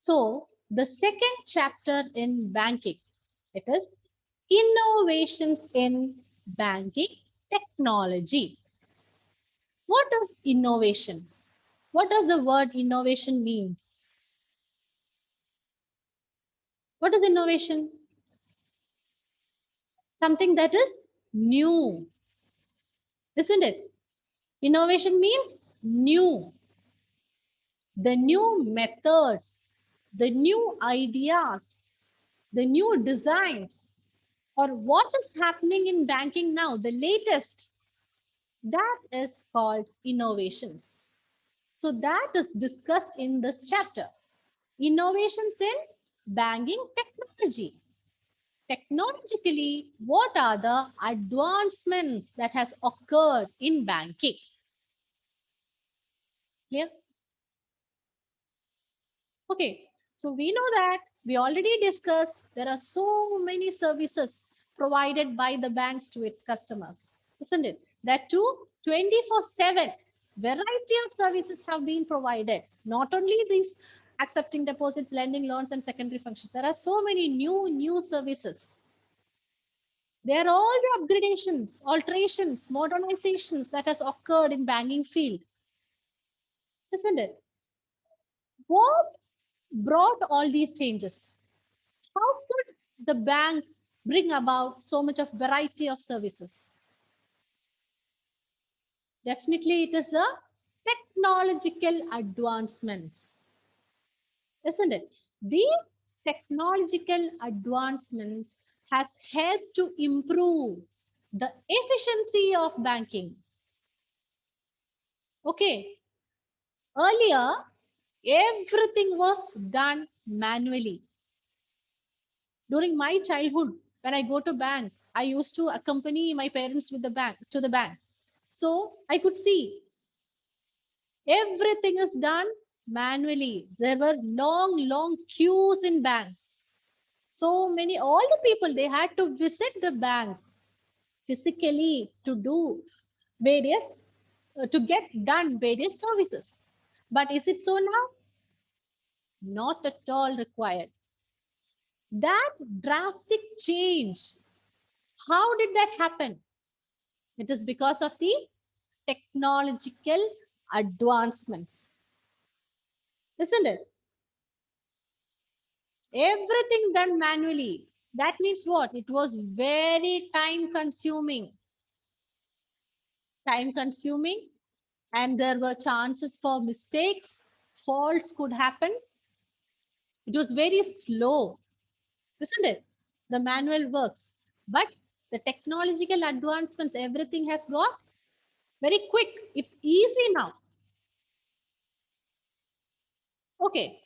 So the second chapter in banking, it is innovations in banking technology. What is innovation? What does the word innovation means? What is innovation? Something that is new, isn't it? Innovation means new, the new methods, the new ideas, the new designs, or what is happening in banking now, the latest, that is called innovations. So that is discussed in this chapter. Innovations in banking technology. Technologically, what are the advancements that has occurred in banking? Clear? Okay, so we know that we already discussed there are so many services provided by the banks to its customers, isn't it? That too, 24/7 variety of services have been provided. Not only these accepting deposits, lending, loans, and secondary functions. There are so many new services. They are all the upgradations, alterations, modernizations that has occurred in banking field, isn't it? What brought all these changes? How could the bank bring about so much of variety of services? Definitely, it is the technological advancements, isn't it? These technological advancements has helped to improve the efficiency of banking. Okay, earlier everything was done manually. During my childhood, when I go to bank, I used to accompany my parents with the bank to the bank. So I could see everything is done manually. There were long queues in banks. So many, all the people, they had to visit the bank physically to do various, to get done various services. But is it so now? Not at all required. That drastic change, how did that happen? It is because of the technological advancements, isn't it? Everything done manually. That means what? It was very time consuming. Time consuming, and there were chances for mistakes, faults could happen. It was very slow, isn't it? The manual works. But the technological advancements, everything has got very quick. It's easy now. Okay,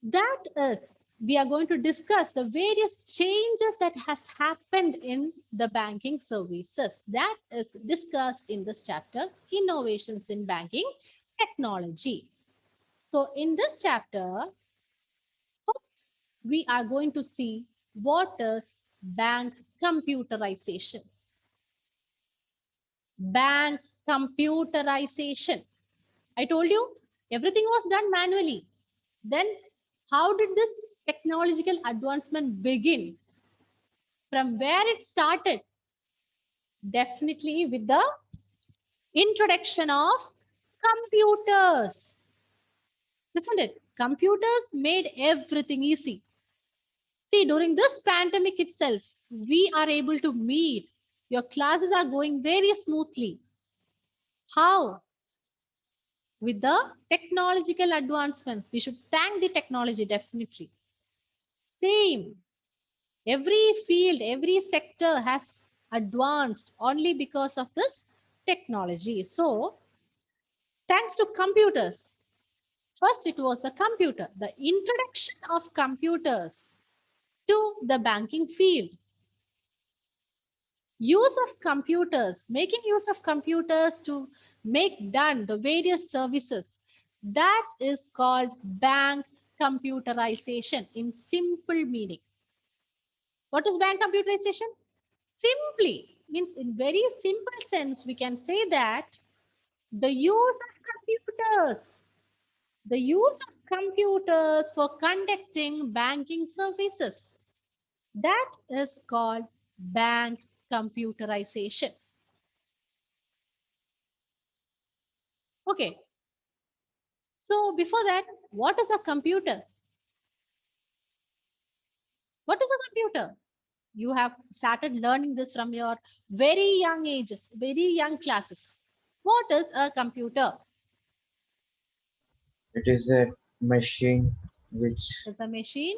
that is, we are going to discuss the various changes that has happened in the banking services. That is discussed in this chapter, innovations in banking technology. So in this chapter, first we are going to see what is bank computerization. Bank computerization. I told you everything was done manually. Then how did this technological advancement begin? From where it started? Definitely with the introduction of computers. Isn't it? Computers made everything easy. See, during this pandemic itself, we are able to meet. Your classes are going very smoothly. How? With the technological advancements. We should thank the technology definitely. Same. Every field, every sector has advanced only because of this technology. So, thanks to computers, first it was the computer, the introduction of computers to the banking field. Use of computers, making use of computers to make done the various services, that is called bank computerization in simple meaning. What is bank computerization? Simply means in very simple sense, we can say that the use of computers. The use of computers for conducting banking services. That is called bank computerization. Okay, so before that, what is a computer? What is a computer? You have started learning this from your very young ages, very young classes. What is a computer? It is a machine which It's a machine.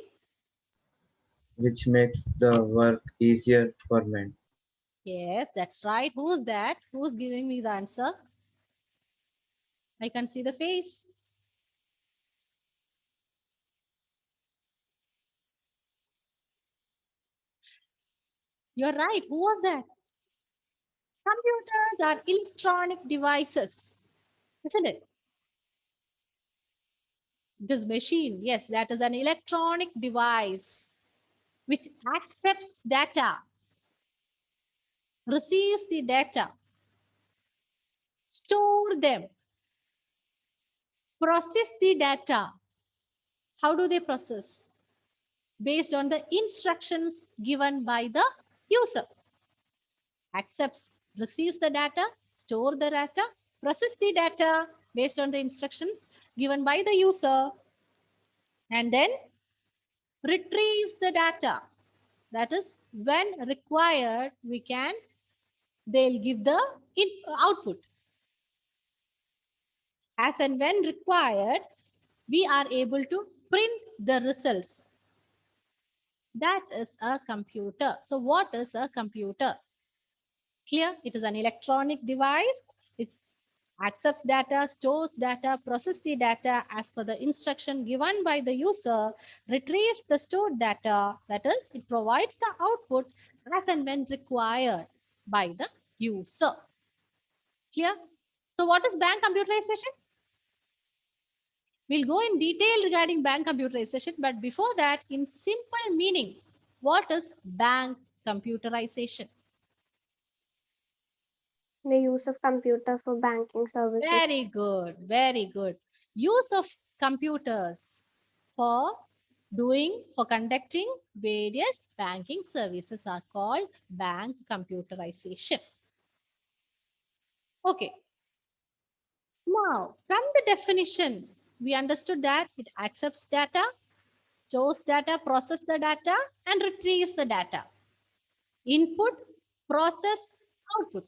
which makes the work easier for men. Yes, that's right. Who's that? Who's giving me the answer? I can see the face. You're right. Who was that? Computers are electronic devices, isn't it? This machine, yes, that is an electronic device which accepts data, receives the data, store them, process the data. How do they process? Based on the instructions given by the user. Accepts, receives the data, store the data, process the data based on the instructions given by the user, and then retrieves the data. That is, when required, they'll give the output. As and when required, we are able to print the results. That is a computer. So what is a computer? Clear? It is an electronic device. It accepts data, stores data, processes the data as per the instruction given by the user, retrieves the stored data. That is, it provides the output as and when required by the user. Clear? So what is bank computerization? We'll go in detail regarding bank computerization, but before that, in simple meaning, what is bank computerization? The use of computer for banking services. Very good, very good. Use of computers for for conducting various banking services are called bank computerization. Okay, now from the definition, we understood that it accepts data, stores data, processes the data, and retrieves the data. Input, process, output.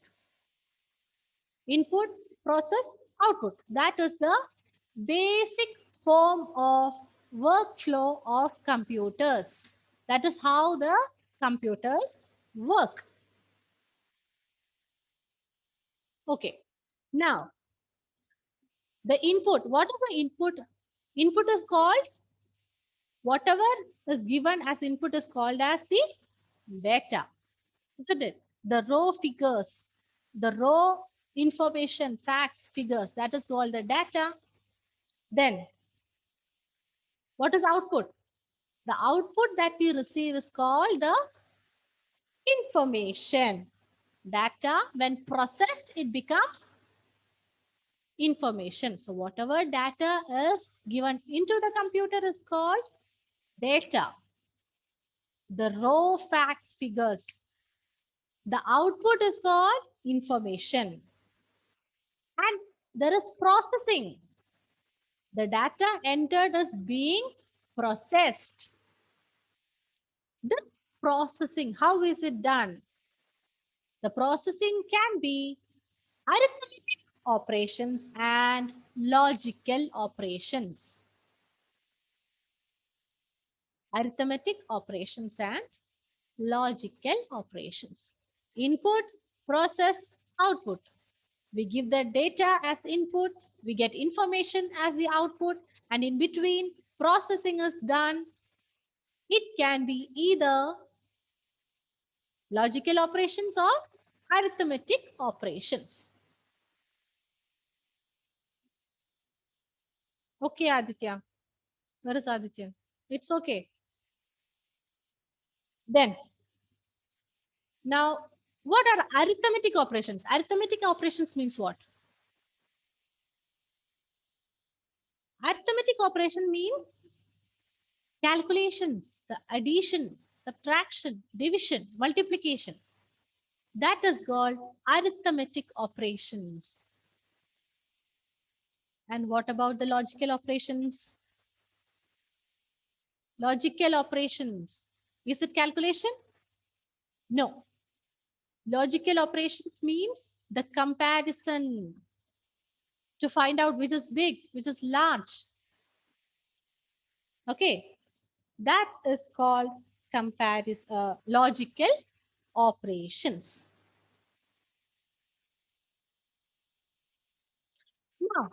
Input, process, output. That is the basic form of workflow of computers. That is how the computers work. Okay. Now, the input. What is the input? Input is called, whatever is given as input is called as the data. Isn't it? The raw figures, the raw information, facts, figures, that is called the data. Then, what is output? The output that we receive is called the information. Data, when processed, it becomes information. So, whatever data is given into the computer is called data. The raw facts, figures. The output is called information. And there is processing. The data entered is being processed. The processing, how is it done? The processing can be arithmetic operations and logical operations. Arithmetic operations and logical operations. Input, process, output. We give the data as input, we get information as the output, and in between, processing is done. It can be either logical operations or arithmetic operations. Okay, Aditya. Where is Aditya? It's okay. Then, now, what are arithmetic operations? Arithmetic operations means what? Arithmetic Arithmetic operation means calculations, the addition, subtraction, division, multiplication. That is called arithmetic operations. And what about the logical operations? Logical operations. Is it calculation? No. Logical operations means the comparison to find out which is big, which is large. Okay. That is called logical operations. Now,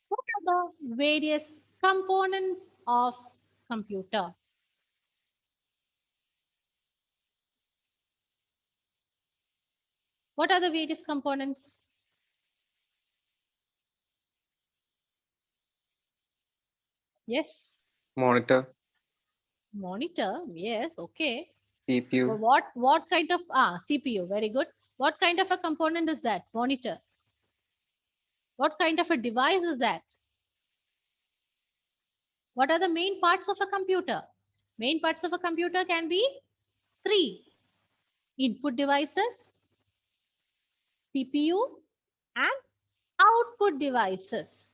what are the various components of computer? What are the various components? Yes, Monitor, monitor. Yes, okay. CPU, What kind of CPU? Very good. What kind of a component is that? Monitor. What kind of a device is that? What are the main parts of a computer? Main parts of a computer can be three: input devices, CPU, and output devices.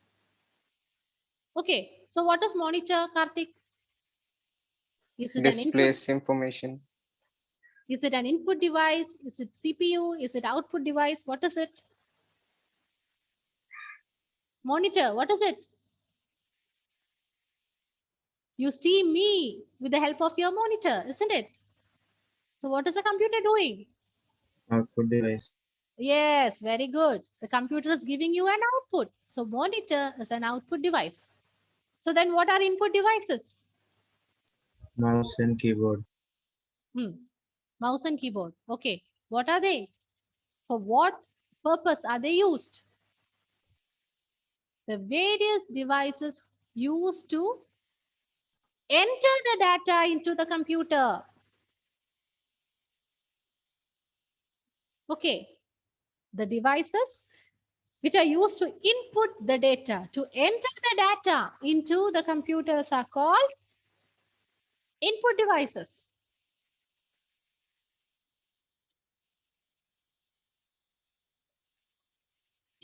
Okay, so what is monitor, Karthik? Is it an input? displays information, Is it an input device? Is it CPU? Is it output device? What is it? Monitor, what is it? You see me with the help of your monitor, isn't it? So what is the computer doing? Output device. Yes, very good. The computer is giving you an output. So monitor is an output device. So then what are input devices? Mouse and keyboard. Mouse and keyboard. Okay. What are they? For what purpose are they used? The various devices used to enter the data into the computer. Okay. The devices which are used to input the data, to enter the data into the computers are called input devices.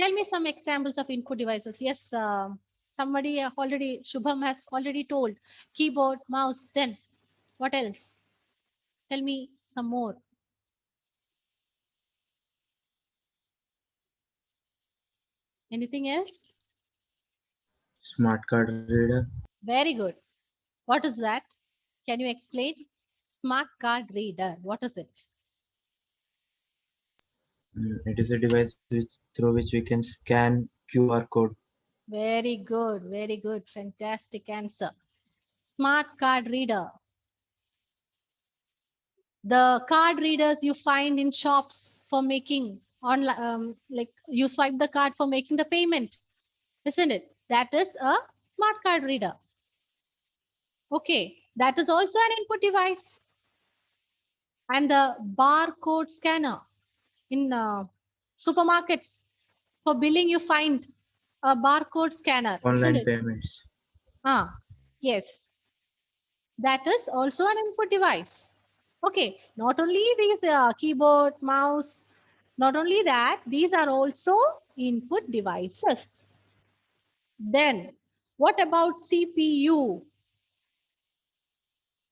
Tell me some examples of input devices. Yes, somebody already, Shubham has already told keyboard, mouse, then what else? Tell me some more. Anything else? Smart card reader. Very good. What is that? Can you explain? Smart card reader. What is it? It is a device through which we can scan QR code. Very good. Very good. Fantastic answer. Smart card reader. The card readers you find in shops for making online, like you swipe the card for making the payment, isn't it? That is a smart card reader. Okay, that is also an input device. And the barcode scanner in supermarkets for billing, you find a barcode scanner, isn't Online it? payments. Yes, that is also an input device. Okay, not only these keyboard, mouse, not only that, these are also input devices. Then, what about CPU?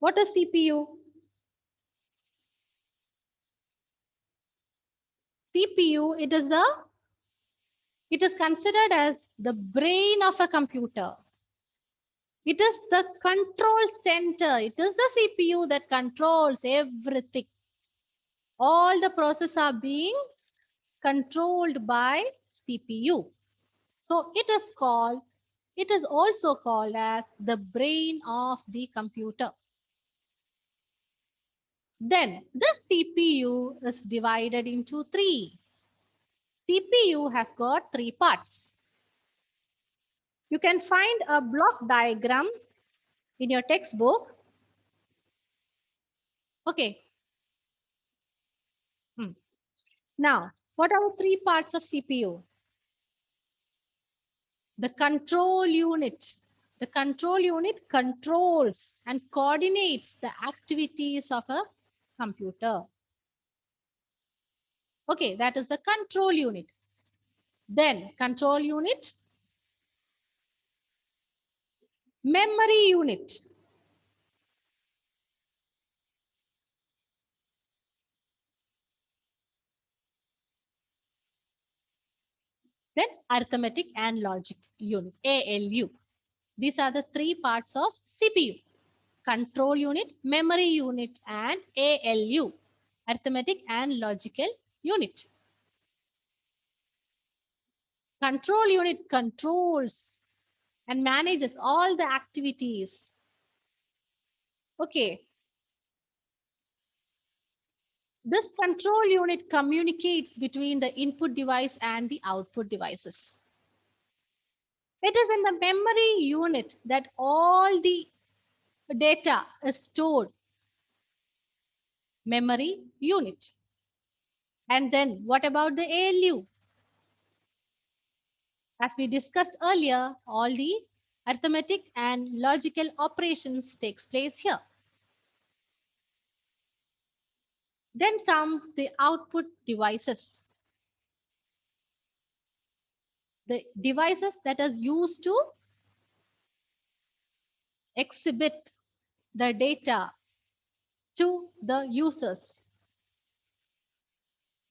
What is CPU? CPU, it is considered as the brain of a computer. It is the control center. It is the CPU that controls everything. All the processes are being controlled by CPU. So it is also called as the brain of the computer. Then the CPU is divided into three. CPU has got three parts. You can find a block diagram in your textbook. Okay. Now, what are the three parts of CPU? The control unit. The control unit controls and coordinates the activities of a computer. Okay, that is the control unit. Then control unit, memory unit. Then arithmetic and logic unit, ALU. These are the three parts of CPU. Control unit, memory unit, and ALU, arithmetic and logical unit. Control unit controls and manages all the activities. Okay. This control unit communicates between the input device and the output devices. It is in the memory unit that all the data is stored. Memory unit. And then what about the ALU? As we discussed earlier, all the arithmetic and logical operations takes place here. Then comes the output devices. The devices that are used to exhibit the data to the users.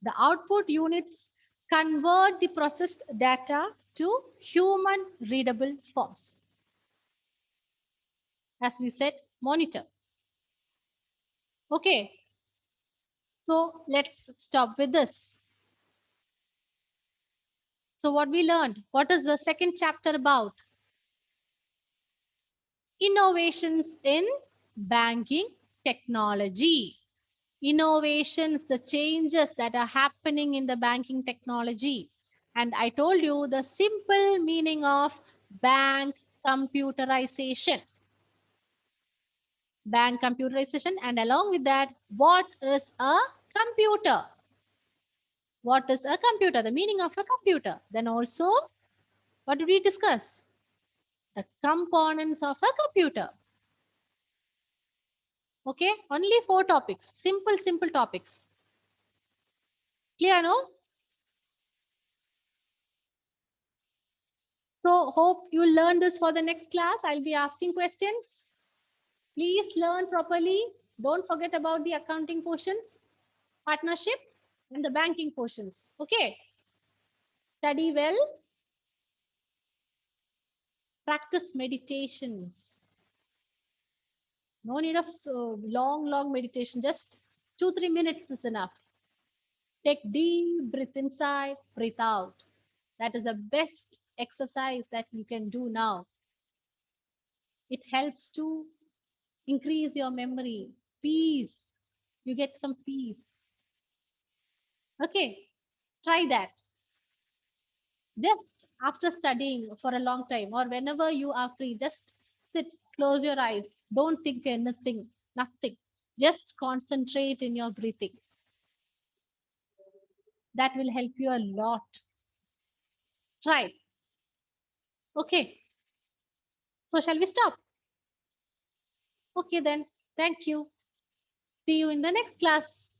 The output units convert the processed data to human readable forms. As we said, monitor. Okay, so let's stop with this. So what we learned, what is the second chapter about? Innovations in banking technology. Innovations, the changes that are happening in the banking technology. And I told you the simple meaning of bank computerization. Bank computerization, and along with that, what is a computer? What is a computer? The meaning of a computer. Then also, what did we discuss? The components of a computer. Okay, only 4 topics. Simple topics. Clear, no? So hope you learn this for the next class. I'll be asking questions. Please learn properly. Don't forget about the accounting portions, partnership, and the banking portions. Okay. Study well. Practice meditations. No need of so long meditation. Just 2-3 minutes is enough. Take deep breath inside, breathe out. That is the best exercise that you can do now. It helps to increase your memory, peace. You get some peace. Okay, try that. Just after studying for a long time or whenever you are free, just sit, close your eyes. Don't think anything, nothing. Just concentrate in your breathing. That will help you a lot. Try. Okay. So shall we stop? Okay then. Thank you. See you in the next class.